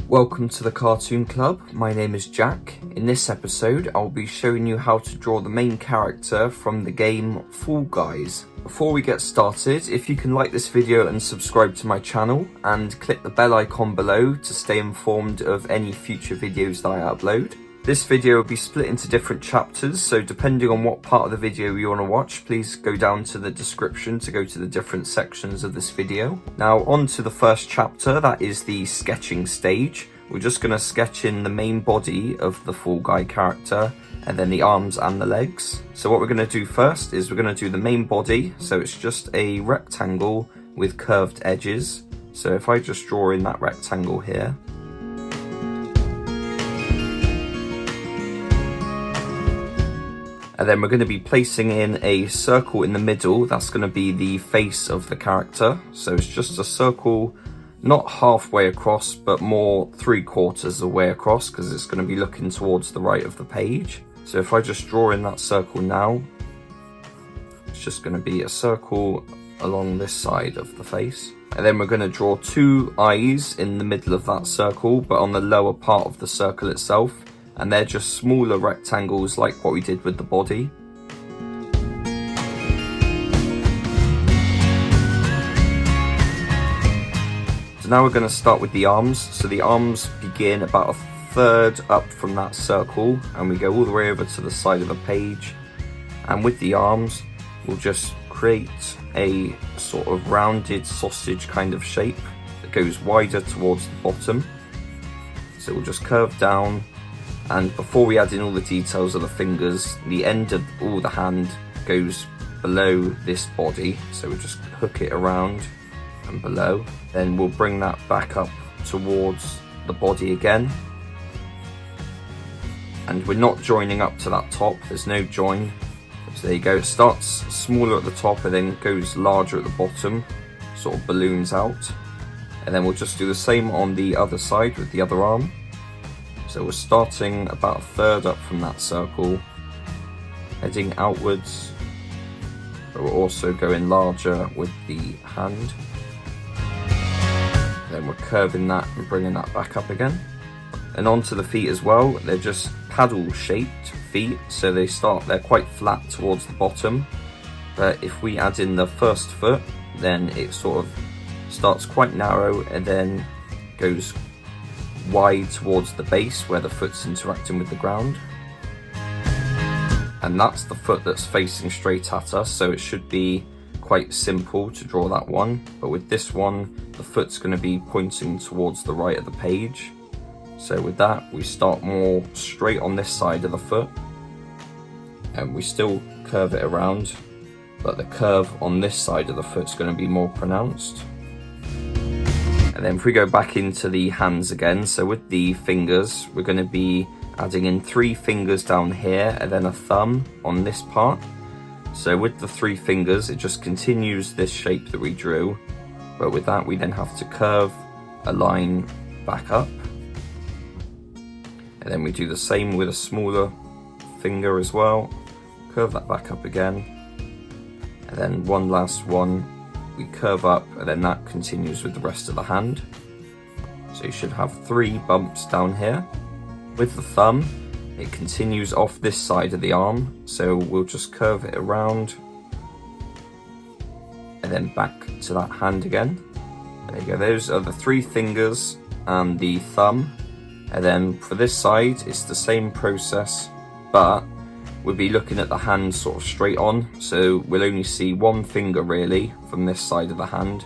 Welcome to the Cartoon Club. My name is Jack. In this episode, I'll be showing you how to draw the main character from the game Fall Guys. Before we get started, if you can like this video and subscribe to my channel and click the bell icon below to stay informed of any future videos that I upload. This video will be split into different chapters, so depending on what part of the video you want to watch, please go down to the description to go to the different sections of this video. Now on to the first chapter, that is the sketching stage. We're just going to sketch in the main body of the Fall Guy character and then the arms and the legs. So what we're going to do first is we're going to do the main body, so it's just a rectangle with curved edges. So if I just draw in that rectangle here, and then we're going to be placing in a circle in the middle. That's going to be the face of the character. So it's just a circle, not halfway across, but more 3/4 of the way across, because it's going to be looking towards the right of the page. So if I just draw in that circle now, it's just going to be a circle along this side of the face. And then we're going to draw 2 eyes in the middle of that circle, but on the lower part of the circle itself. And they're just smaller rectangles like what we did with the body. So now we're going to start with the arms. So the arms begin about 1/3 up from that circle, and we go all the way over to the side of the page. And with the arms, we'll just create a sort of rounded sausage kind of shape that goes wider towards the bottom. So we'll just curve down. And before we add in all the details of the fingers, the end of all the hand goes below this body. So we'll just hook it around and below. Then we'll bring that back up towards the body again. And we're not joining up to that top, there's no join. So there you go, it starts smaller at the top and then goes larger at the bottom, sort of balloons out. And then we'll just do the same on the other side with the other arm. So we're starting about 1/3 up from that circle, heading outwards, but we're also going larger with the hand. Then we're curving that and bringing that back up again. And onto the feet as well, they're just paddle shaped feet, so they're quite flat towards the bottom. But if we add in the first foot, then it sort of starts quite narrow and then goes wide towards the base where the foot's interacting with the ground. And that's the foot that's facing straight at us, so it should be quite simple to draw that one. But with this one, the foot's going to be pointing towards the right of the page. So with that, we start more straight on this side of the foot, and we still curve it around, but the curve on this side of the foot's going to be more pronounced. And then if we go back into the hands again, so with the fingers, we're going to be adding in 3 fingers down here and then a thumb on this part. So with the 3 fingers, it just continues this shape that we drew. But with that, we then have to curve a line back up. And then we do the same with a smaller finger as well. Curve that back up again. And then one last one. We curve up and then that continues with the rest of the hand. So you should have 3 bumps down here. With the thumb, it continues off this side of the arm, so we'll just curve it around and then back to that hand again. There you go, those are the 3 fingers and the thumb. And then for this side, it's the same process, but we'll be looking at the hand sort of straight on, so we'll only see 1 finger really from this side of the hand,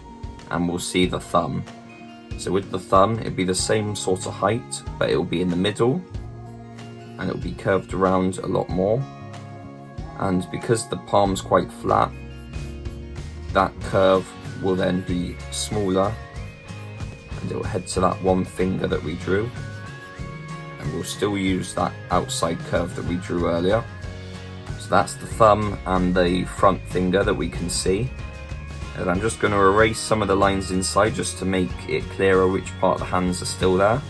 and we'll see the thumb. So with the thumb, it'll be the same sort of height, but it'll be in the middle, and it'll be curved around a lot more. And because the palm's quite flat, that curve will then be smaller, and it'll head to that 1 finger that we drew. And we'll still use that outside curve that we drew earlier. That's the thumb and the front finger that we can see. And I'm just going to erase some of the lines inside just to make it clearer which part of the hands are still there.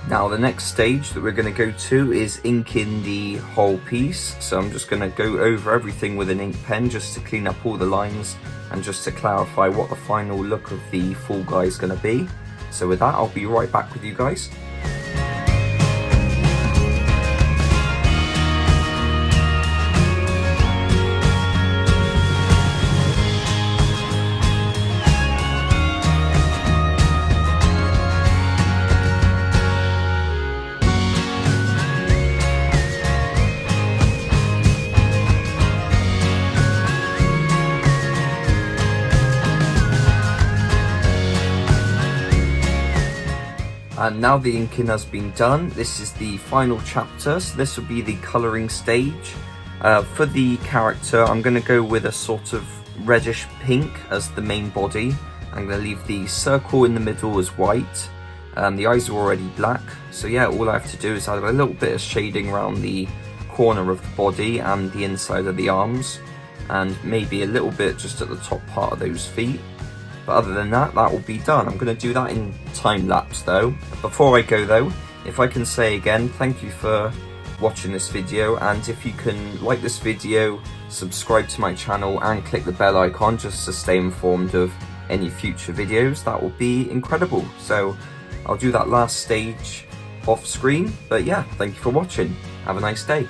Now the next stage that we're going to go to is inking the whole piece. So I'm just going to go over everything with an ink pen just to clean up all the lines and just to clarify what the final look of the full guy is going to be. So with that, I'll be right back with you guys. And now the inking has been done, this is the final chapter, so this will be the colouring stage. For the character, I'm going to go with a sort of reddish pink as the main body. I'm going to leave the circle in the middle as white. The eyes are already black, so yeah, all I have to do is add a little bit of shading around the corner of the body and the inside of the arms, and maybe a little bit just at the top part of those feet. But other than that, that will be done. I'm going to do that in time lapse though. Before I go though, if I can say again, thank you for watching this video, and if you can like this video, subscribe to my channel and click the bell icon just to stay informed of any future videos, that will be incredible. So I'll do that last stage off screen, but yeah, thank you for watching. Have a nice day.